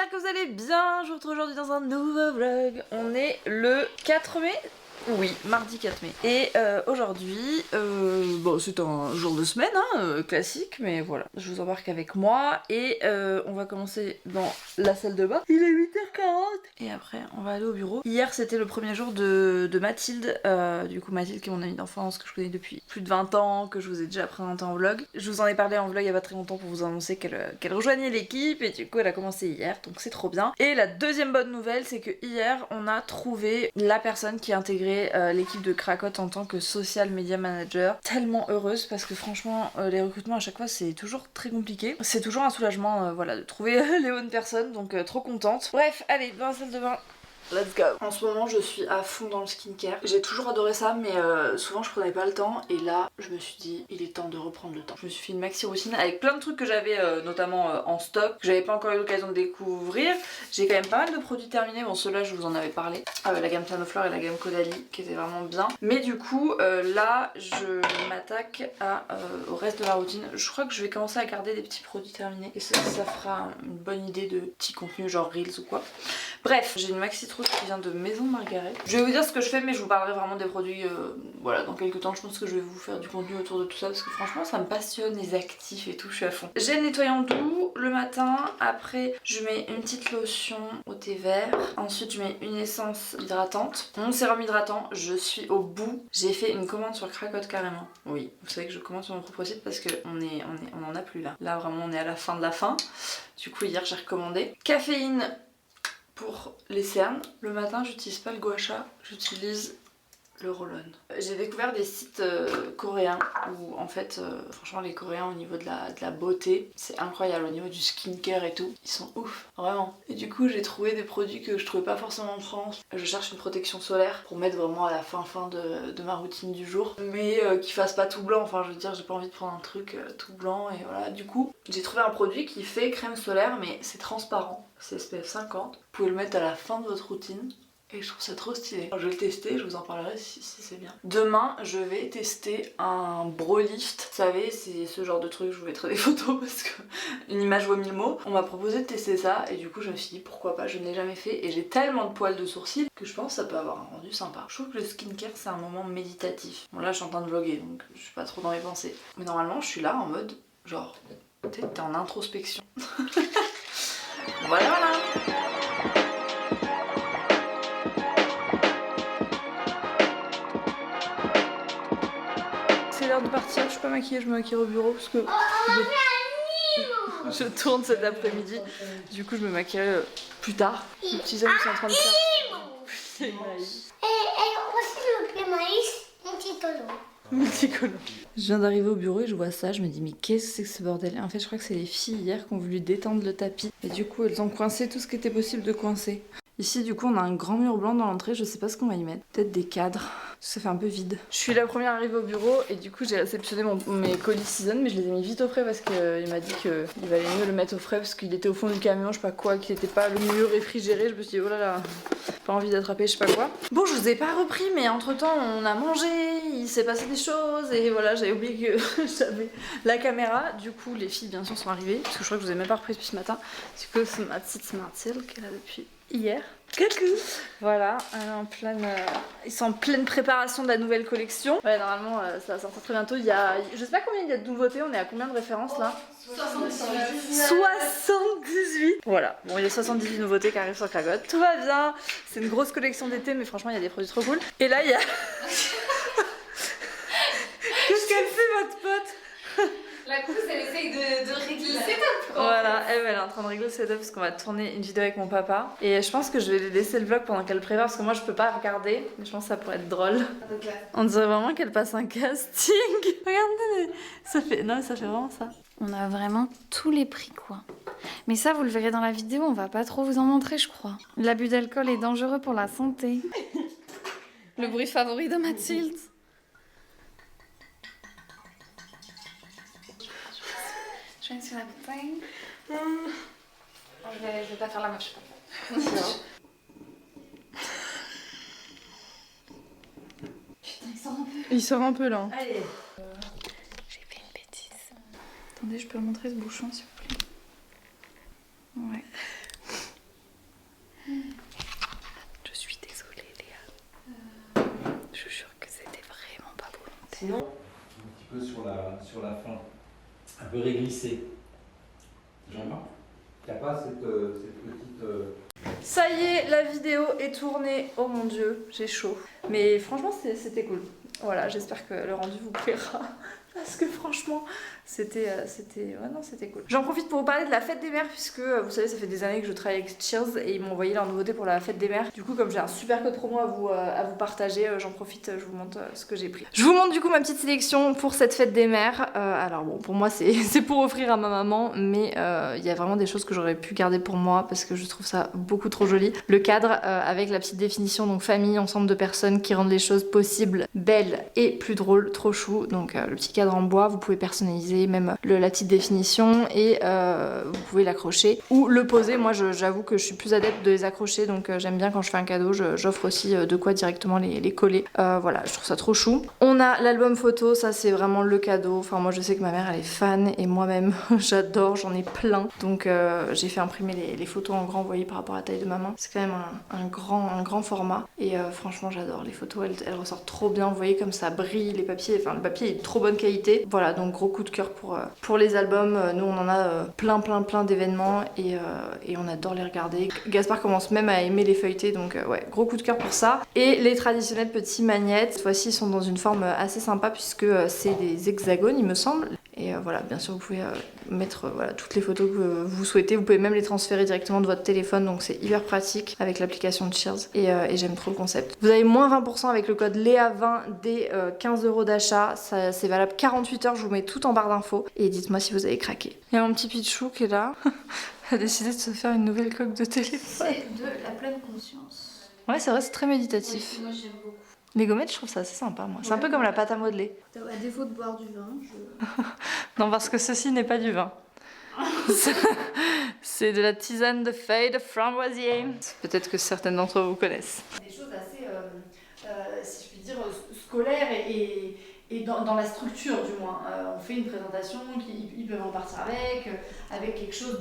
j'espère que vous allez bien. Je vous retrouve aujourd'hui dans un nouveau vlog. On est le 4 mai. Oui, mardi 4 mai. Et aujourd'hui, bon, c'est un jour de semaine, hein, classique, mais voilà. Je vous embarque avec moi et on va commencer dans la salle de bain. Il est 8h40 et après on va aller au bureau. Hier c'était le premier jour de Mathilde, du coup Mathilde qui est mon amie d'enfance, que je connais depuis plus de 20 ans, que je vous ai déjà présenté en vlog. Je vous en ai parlé en vlog il y a pas très longtemps pour vous annoncer qu'elle rejoignait l'équipe et du coup elle a commencé hier, donc c'est trop bien. Et la deuxième bonne nouvelle, c'est que hier on a trouvé la personne qui a intégré l'équipe de Cracotte en tant que social media manager. Tellement heureuse parce que franchement les recrutements à chaque fois c'est toujours très compliqué. C'est toujours un soulagement voilà, de trouver les bonnes personnes, donc trop contente. Bref, allez, dans la salle de bain. Let's go. En ce moment je suis à fond dans le skincare. J'ai toujours adoré ça mais souvent je prenais pas le temps et là je me suis dit il est temps de reprendre le temps. Je me suis fait une maxi routine avec plein de trucs que j'avais notamment en stock, que j'avais pas encore eu l'occasion de découvrir. J'ai quand même pas mal de produits terminés, bon ceux-là je vous en avais parlé. La gamme Piano-Fleur et la gamme Caudalie qui étaient vraiment bien. Mais du coup là je m'attaque au reste de la routine. Je crois que je vais commencer à garder des petits produits terminés et ça fera une bonne idée de petits contenus genre Reels ou quoi. Bref, j'ai une maxi trousse qui vient de Maison Margaret. Je vais vous dire ce que je fais mais je vous parlerai vraiment des produits voilà dans quelques temps. Je pense que je vais vous faire du contenu autour de tout ça parce que franchement ça me passionne, les actifs et tout, je suis à fond. J'ai le nettoyant doux le matin, après je mets une petite lotion au thé vert, ensuite je mets une essence hydratante, mon sérum hydratant, je suis au bout. J'ai fait une commande sur Cracotte carrément. Oui, vous savez que je commande sur mon propre site parce qu'on en a plus là. Là vraiment on est à la fin de la fin. Du coup hier j'ai recommandé. Caféine pour les cernes. Le matin j'utilise pas le gua sha, j'utilise le roll-on. J'ai découvert des sites coréens où en fait franchement les coréens au niveau de la beauté c'est incroyable, au niveau du skincare et tout, ils sont ouf, vraiment. Et du coup j'ai trouvé des produits que je trouvais pas forcément en France. Je cherche une protection solaire pour mettre vraiment à la fin de ma routine du jour, mais qui fasse pas tout blanc, enfin je veux dire j'ai pas envie de prendre un truc tout blanc et voilà. Du coup j'ai trouvé un produit qui fait crème solaire mais c'est transparent, c'est SPF 50, vous pouvez le mettre à la fin de votre routine. Et je trouve ça trop stylé. Je vais le tester, je vous en parlerai si c'est bien. Demain, je vais tester un Brow Lift. Vous savez, c'est ce genre de truc, je vous mettrai des photos parce que une image vaut 1000 mots. On m'a proposé de tester ça et du coup je me suis dit pourquoi pas, je ne l'ai jamais fait. Et j'ai tellement de poils de sourcils que je pense que ça peut avoir un rendu sympa. Je trouve que le skincare c'est un moment méditatif. Bon là je suis en train de vlogger donc je suis pas trop dans mes pensées. Mais normalement je suis là en mode genre, t'es en introspection. Voilà. C'est l'heure de partir, je suis pas maquillée, je me maquille au bureau parce que je tourne cet après-midi. Du coup je me maquillerai plus tard. Les petits hommes sont en train de faire les maïs. Multicolore. Je viens d'arriver au bureau et je vois ça, je me dis mais qu'est-ce que c'est que ce bordel? En fait je crois que c'est les filles hier qui ont voulu détendre le tapis et du coup elles ont coincé tout ce qui était possible de coincer. Ici du coup on a un grand mur blanc dans l'entrée, je sais pas ce qu'on va y mettre. Peut-être des cadres, ça fait un peu vide. Je suis la première arrivée au bureau et du coup j'ai réceptionné mes colis Season mais je les ai mis vite au frais parce qu'il m'a dit qu'il valait mieux le mettre au frais parce qu'il était au fond du camion, je sais pas quoi, qu'il était pas le mieux réfrigéré. Je me suis dit oh là là, pas envie d'attraper je sais pas quoi. Bon je vous ai pas repris mais entre temps on a mangé, il s'est passé des choses et voilà j'avais oublié que j'avais la caméra. Du coup les filles bien sûr sont arrivées parce que je crois que je vous ai même pas repris depuis ce matin. Du coup c'est ma petite Smartsil qui est là depuis hier. Coucou. Voilà, ils sont en pleine préparation de la nouvelle collection. Ouais, normalement ça va sortir très bientôt. Il y a, je sais pas combien il y a de nouveautés, on est à combien de références là? 78. Voilà, bon il y a 78 nouveautés qui arrivent sur Cracotte. Tout va bien, c'est une grosse collection d'été mais franchement il y a des produits trop cool. Et là il y a... Qu'est-ce qu'elle fait votre pote? La cousse elle essaye de régler le setup. Voilà, elle est en train de régler le setup parce qu'on va tourner une vidéo avec mon papa. Et je pense que je vais laisser le vlog pendant qu'elle prépare parce que moi je peux pas regarder. Mais je pense que ça pourrait être drôle. On dirait vraiment qu'elle passe un casting. Regardez, ça fait vraiment ça. On a vraiment tous les prix quoi. Mais ça vous le verrez dans la vidéo, on va pas trop vous en montrer je crois. L'abus d'alcool est dangereux pour la santé. Le bruit favori de Mathilde. Je viens sur la bouteille. Je vais pas faire la moche. Putain, il sort un peu. Il sort un peu là. Allez. J'ai fait une bêtise. Attendez, je peux montrer ce bouchon s'il vous plaît? Ouais. peu réglissé. J'aime pas. T'as pas cette petite... Ça y est, la vidéo est tournée. Oh mon dieu, j'ai chaud. Mais franchement, c'était cool. Voilà, j'espère que le rendu vous plaira. Parce que franchement, c'était cool. J'en profite pour vous parler de la fête des mères, puisque vous savez, ça fait des années que je travaille avec Cheers et ils m'ont envoyé leur nouveauté pour la fête des mères. Du coup, comme j'ai un super code promo à vous partager, j'en profite, je vous montre ce que j'ai pris. Je vous montre du coup ma petite sélection pour cette fête des mères. Alors bon, pour moi, c'est pour offrir à ma maman, mais il y a vraiment des choses que j'aurais pu garder pour moi parce que je trouve ça beaucoup trop joli. Le cadre avec la petite définition, donc famille, ensemble de personnes qui rendent les choses possibles, belles et plus drôles, trop chou. Donc le petit cadre en bois, vous pouvez personnaliser même la petite définition et vous pouvez l'accrocher ou le poser. Moi j'avoue que je suis plus adepte de les accrocher, donc j'aime bien quand je fais un cadeau, j'offre aussi de quoi directement les coller. Voilà, je trouve ça trop chou. On a l'album photo, ça c'est vraiment le cadeau. Enfin moi je sais que ma mère elle est fan et moi-même j'adore, j'en ai plein. Donc j'ai fait imprimer les photos en grand, vous voyez, par rapport à la taille de ma main. C'est quand même un grand format et franchement j'adore. Les photos elles ressortent trop bien, vous voyez comme ça brille, les papiers, enfin le papier est de trop bonne qualité. Voilà, donc gros coup de cœur pour les albums. Nous on en a plein d'événements et on adore les regarder. Gaspard commence même à aimer les feuilleter, donc ouais, gros coup de cœur pour ça. Et les traditionnels petits magnettes, cette fois-ci ils sont dans une forme assez sympa puisque c'est des hexagones il me semble. Et voilà, bien sûr vous pouvez mettre voilà, toutes les photos que vous souhaitez, vous pouvez même les transférer directement de votre téléphone, donc c'est hyper pratique avec l'application de Cheers et j'aime trop le concept. Vous avez moins 20% avec le code Léa20 des 15 € d'achat, c'est valable 48 heures, je vous mets tout en barre d'infos et dites-moi si vous avez craqué. Il y a mon petit Pichou qui est là, a décidé de se faire une nouvelle coque de téléphone. C'est de la pleine conscience. Ouais c'est vrai, c'est très méditatif. Oui, moi j'aime beaucoup. Les gommettes je trouve ça assez sympa moi, c'est un peu comme la pâte à modeler. À défaut de boire du vin, Non parce que ceci n'est pas du vin. C'est de la tisane de feuilles de framboisier. Peut-être que certaines d'entre vous connaissent. Des choses assez, si je puis dire, scolaires et dans la structure du moins. On fait une présentation, ils peuvent repartir avec quelque chose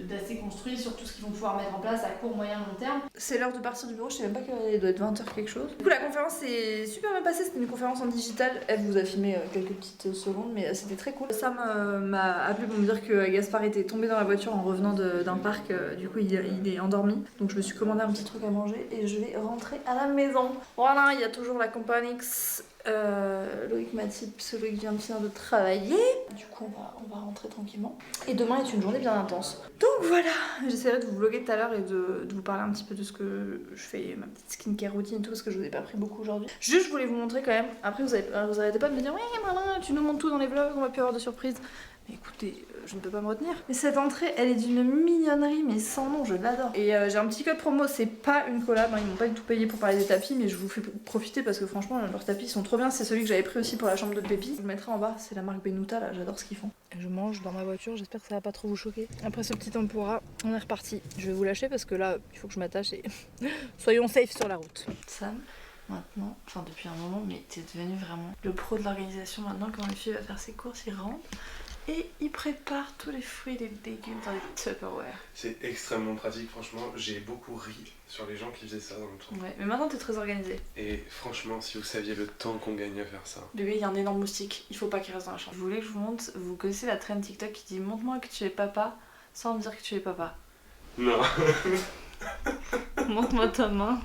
d'assez construit sur tout ce qu'ils vont pouvoir mettre en place à court, moyen, long terme. C'est l'heure de partir du bureau, je sais même pas quelle heure il doit être 20 h quelque chose. Du coup la conférence s'est super bien passée, c'était une conférence en digital. Elle vous a filmé quelques petites secondes mais c'était très cool. Sam m'a appelé pour me dire que Gaspard était tombé dans la voiture en revenant d'un parc, du coup il est endormi. Donc je me suis commandé un petit truc à manger et je vais rentrer à la maison. Voilà, il y a toujours la Companix. Loïc m'a dit, Loïc vient de finir de travailler. Du coup on va rentrer tranquillement. Et demain est une journée bien intense. Donc voilà, j'essaierai de vous vlogger tout à l'heure et de vous parler un petit peu de ce que je fais, ma petite skincare routine et tout, parce que je vous ai pas pris beaucoup aujourd'hui. Juste je voulais vous montrer quand même. Après vous arrêtez pas de me dire, oui maman, tu nous montres tout dans les vlogs, on va plus avoir de surprises. Mais écoutez, je ne peux pas me retenir. Mais cette entrée, elle est d'une mignonnerie, mais sans nom, je l'adore. Et j'ai un petit code promo, c'est pas une collab, hein, ils m'ont pas du tout payé pour parler des tapis, mais je vous fais profiter parce que franchement, leurs tapis sont trop bien. C'est celui que j'avais pris aussi pour la chambre de Pépi. Je le mettrai en bas, c'est la marque Benuta, là, j'adore ce qu'ils font. Je mange dans ma voiture, j'espère que ça va pas trop vous choquer. Après ce petit tempura, on est reparti. Je vais vous lâcher parce que là, il faut que je m'attache et soyons safe sur la route. Sam, maintenant, enfin depuis un moment, mais t'es devenu vraiment le pro de l'organisation. Maintenant, quand les filles va faire ses courses, il rentre et il prépare tous les fruits et les légumes dans les Tupperware. C'est extrêmement pratique, franchement. J'ai beaucoup ri sur les gens qui faisaient ça dans le temps. Ouais, mais maintenant t'es très organisé. Et franchement, si vous saviez le temps qu'on gagne à faire ça. Bébé, il y a un énorme moustique, il faut pas qu'il reste dans la chambre. Je voulais que je vous montre, vous connaissez la trend TikTok qui dit montre-moi que tu es papa sans me dire que tu es papa. Non. Montre-moi ta main.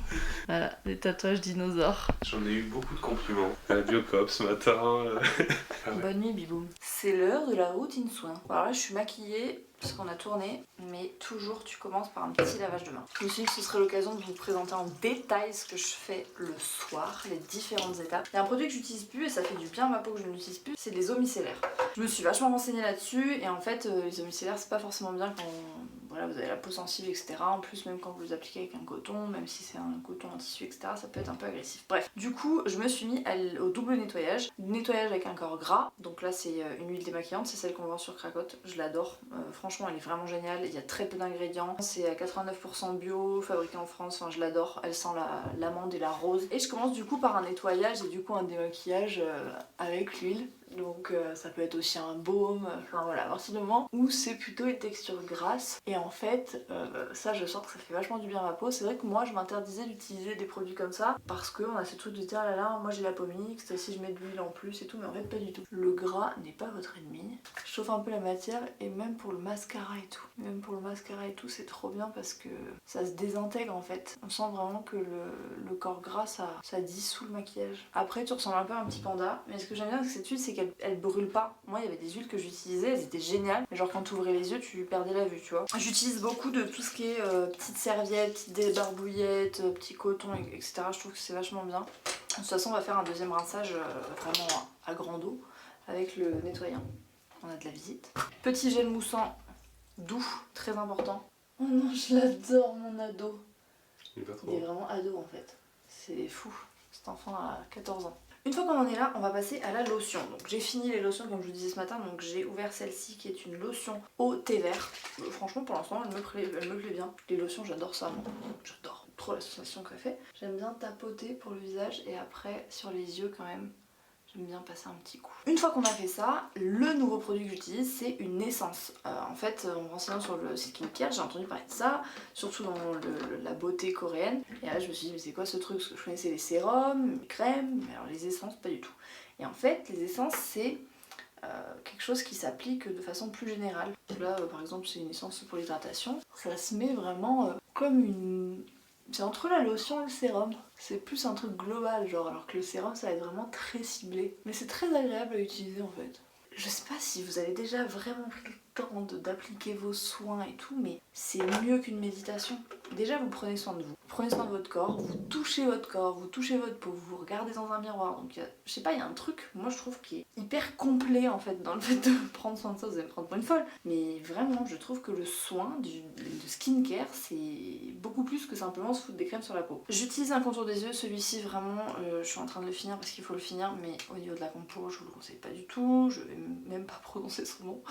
Voilà, des tatouages dinosaures. J'en ai eu beaucoup de compliments. À la Biocop ce matin. Ah ouais. Bonne nuit, Biboum. C'est l'heure de la routine soin. Alors là, je suis maquillée parce qu'on a tourné, mais toujours tu commences par un petit lavage de main. Je me suis dit que ce serait l'occasion de vous présenter en détail ce que je fais le soir, les différentes étapes. Il y a un produit que j'utilise plus et ça fait du bien à ma peau que je ne l'utilise plus, c'est les eaux micellaires. Je me suis vachement renseignée là-dessus et en fait, les eaux micellaires c'est pas forcément bien quand voilà, vous avez la peau sensible, etc. En plus, même quand vous les appliquez avec un coton, même si c'est un coton en tissu, etc., ça peut être un peu agressif. Bref, du coup, je me suis mis au double nettoyage. Nettoyage avec un corps gras. Donc là, c'est une huile démaquillante, c'est celle qu'on vend sur Cracotte. Je l'adore. Franchement, elle est vraiment géniale. Il y a très peu d'ingrédients. C'est à 89% bio, fabriqué en France. Enfin, je l'adore. Elle sent l'amande et la rose. Et je commence du coup par un nettoyage et du coup un démaquillage avec l'huile. Donc ça peut être aussi un baume, enfin voilà, à partir du moment où c'est plutôt une texture grasse. Et en fait, ça je sens que ça fait vachement du bien à ma peau. C'est vrai que moi je m'interdisais d'utiliser des produits comme ça parce qu'on a ce truc de dire ah là là, moi j'ai la peau mixte, si je mets de l'huile en plus et tout, mais en fait pas du tout. Le gras n'est pas votre ennemi. Je chauffe un peu la matière et même pour le mascara et tout. Même pour le mascara et tout, c'est trop bien parce que ça se désintègre en fait. On sent vraiment que le corps gras ça dissout le maquillage. Après tu ressembles un peu à un petit panda, mais ce que j'aime bien avec cette huile c'est qu'elle brûle pas. Moi il y avait des huiles que j'utilisais, elles étaient géniales, mais genre quand tu ouvrais les yeux tu perdais la vue, tu vois. J'utilise beaucoup de tout ce qui est petites serviettes, petites débarbouillettes, petits cotons, etc. Je trouve que c'est vachement bien. De toute façon on va faire un deuxième rinçage vraiment à grande eau avec le nettoyant. On a de la visite. Petit gel moussant doux, très important. Oh non, je l'adore mon ado. Il est pas Il trop. est vraiment ado en fait. C'est fou. Cet enfant a 14 ans. Une fois qu'on en est là, on va passer à la lotion. Donc j'ai fini les lotions comme je vous disais ce matin, donc j'ai ouvert celle-ci qui est une lotion au thé vert. Franchement pour l'instant elle me plaît bien. Les lotions j'adore ça moi. J'adore trop la sensation que ça fait. J'aime bien tapoter pour le visage et après sur les yeux quand même. J'aime bien passer un petit coup. Une fois qu'on a fait ça, le nouveau produit que j'utilise c'est une essence. En fait, en me renseignant sur le skincare, j'ai entendu parler de ça, surtout dans la beauté coréenne. Et là je me suis dit mais c'est quoi ce truc? Parce que je connaissais les sérums, les crèmes, mais alors les essences pas du tout. Et en fait les essences c'est quelque chose qui s'applique de façon plus générale. Là par exemple c'est une essence pour l'hydratation. Ça se met vraiment comme une... C'est entre la lotion et le sérum. C'est plus un truc global, genre, alors que le sérum ça va être vraiment très ciblé. Mais c'est très agréable à utiliser en fait. Je sais pas si vous avez déjà vraiment pris le temps d'appliquer vos soins et tout, mais c'est mieux qu'une méditation. Déjà vous prenez soin de vous, vous prenez soin de votre corps, vous touchez votre corps, vous touchez votre peau, vous vous regardez dans un miroir. Donc je sais pas, il y a un truc, moi je trouve, qui est hyper complet en fait dans le fait de prendre soin de ça. Vous allez me prendre pour une folle, mais vraiment je trouve que le soin de skincare c'est beaucoup plus que simplement se foutre des crèmes sur la peau. J'utilise un contour des yeux, celui-ci vraiment je suis en train de le finir parce qu'il faut le finir, mais au niveau de la compo je vous le conseille pas du tout, je vais même pas prononcer son nom.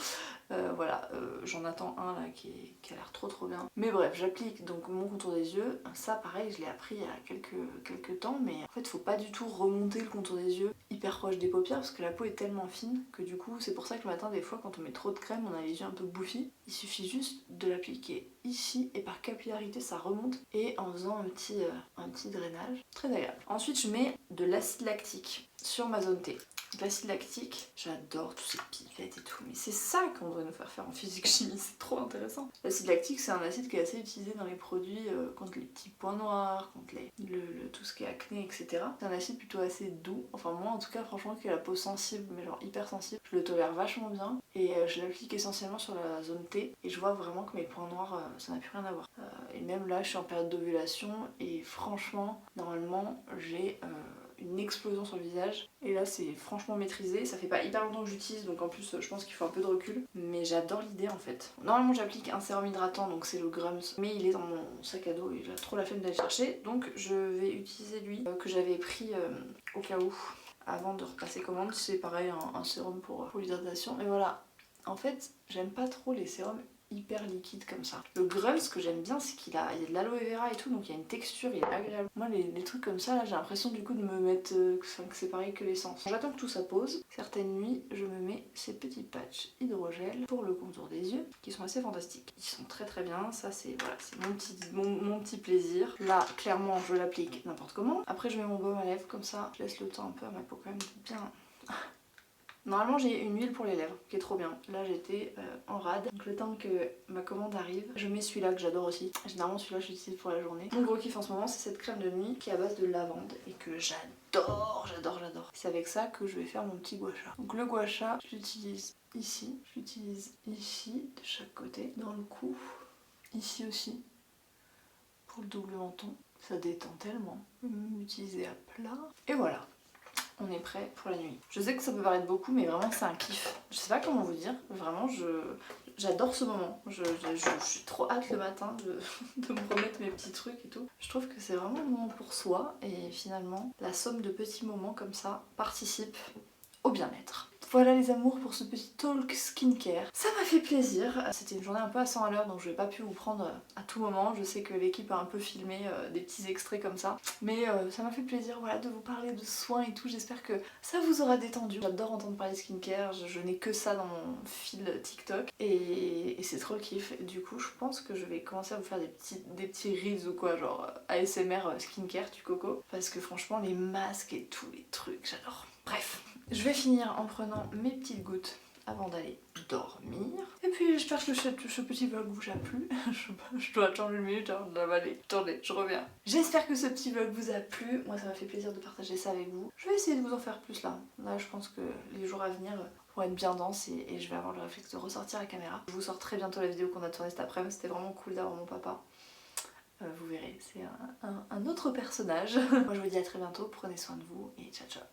Voilà, j'en attends un là qui a l'air trop bien. Mais bref, j'applique donc mon contour des yeux. Ça pareil, je l'ai appris il y a quelques temps, mais en fait faut pas du tout remonter le contour des yeux hyper proche des paupières parce que la peau est tellement fine que du coup c'est pour ça que le matin des fois quand on met trop de crème on a les yeux un peu bouffis. Il suffit juste de l'appliquer ici et par capillarité ça remonte et en faisant un petit drainage. Très agréable. Ensuite je mets de l'acide lactique sur ma zone T. L'acide lactique, j'adore tous ces pipettes et tout, mais c'est ça qu'on devrait nous faire en physique-chimie, c'est trop intéressant. L'acide lactique, c'est un acide qui est assez utilisé dans les produits contre les petits points noirs, contre tout ce qui est acné, etc. C'est un acide plutôt assez doux, enfin moi en tout cas franchement qui a la peau sensible, mais genre hyper sensible, je le tolère vachement bien et je l'applique essentiellement sur la zone T et je vois vraiment que mes points noirs, ça n'a plus rien à voir. Et même là, je suis en période d'ovulation et franchement, normalement, j'ai... une explosion sur le visage et là c'est franchement maîtrisé, ça fait pas hyper longtemps que j'utilise donc en plus je pense qu'il faut un peu de recul mais j'adore l'idée en fait. Normalement j'applique un sérum hydratant donc c'est le Grums mais il est dans mon sac à dos et j'ai trop la flemme d'aller chercher donc je vais utiliser lui que j'avais pris au cas où avant de repasser commande. C'est pareil un sérum pour l'hydratation et voilà. En fait j'aime pas trop les sérums hyper liquide comme ça. Le Grums, ce que j'aime bien, c'est qu'il y a de l'aloe vera et tout, donc il y a une texture, il est agréable. Moi, les trucs comme ça, là, j'ai l'impression du coup de me mettre que c'est pareil que l'essence. J'attends que tout ça pose. Certaines nuits, je me mets ces petits patchs hydrogel pour le contour des yeux, qui sont assez fantastiques. Ils sont très bien. Ça, c'est voilà, c'est mon petit plaisir. Là, clairement, je l'applique n'importe comment. Après, je mets mon baume à lèvres comme ça. Je laisse le temps un peu à ma peau quand même de bien... Normalement j'ai une huile pour les lèvres qui est trop bien. Là j'étais en rade. Donc le temps que ma commande arrive, je mets celui-là que j'adore aussi. Généralement celui-là je l'utilise pour la journée. Mon gros kiff en ce moment c'est cette crème de nuit qui est à base de lavande et que j'adore. C'est avec ça que je vais faire mon petit gua sha. Donc le gua sha, je l'utilise ici, de chaque côté, dans le cou, ici aussi, pour le double menton. Ça détend tellement. L'utiliser à plat. Et voilà. On est prêt pour la nuit. Je sais que ça peut paraître beaucoup, mais vraiment c'est un kiff. Je sais pas comment vous dire, vraiment j'adore ce moment. Je suis trop hâte le matin de me remettre mes petits trucs et tout. Je trouve que c'est vraiment un moment pour soi et finalement la somme de petits moments comme ça participe au bien-être. Voilà les amours pour ce petit talk skincare. Ça m'a fait plaisir. C'était une journée un peu à 100 à l'heure donc je vais pas pu vous prendre à tout moment. Je sais que l'équipe a un peu filmé des petits extraits comme ça. Mais ça m'a fait plaisir voilà, de vous parler de soins et tout. J'espère que ça vous aura détendu. J'adore entendre parler de skincare. Je n'ai que ça dans mon fil TikTok. Et c'est trop le kiff. Du coup je pense que je vais commencer à vous faire des petits reels ou quoi. Genre ASMR skincare du coco. Parce que franchement les masques et tous les trucs j'adore. Bref. Je vais finir en prenant mes petites gouttes avant d'aller dormir. Et puis j'espère que ce petit vlog vous a plu. Je dois attendre une minute avant de l'avaler. Attendez, je reviens. J'espère que ce petit vlog vous a plu. Moi ça m'a fait plaisir de partager ça avec vous. Je vais essayer de vous en faire plus là. Là je pense que les jours à venir vont être bien denses et je vais avoir le réflexe de ressortir la caméra. Je vous sors très bientôt la vidéo qu'on a tournée cet après-midi. C'était vraiment cool d'avoir mon papa. Vous verrez, c'est un autre personnage. Moi je vous dis à très bientôt, prenez soin de vous et ciao ciao.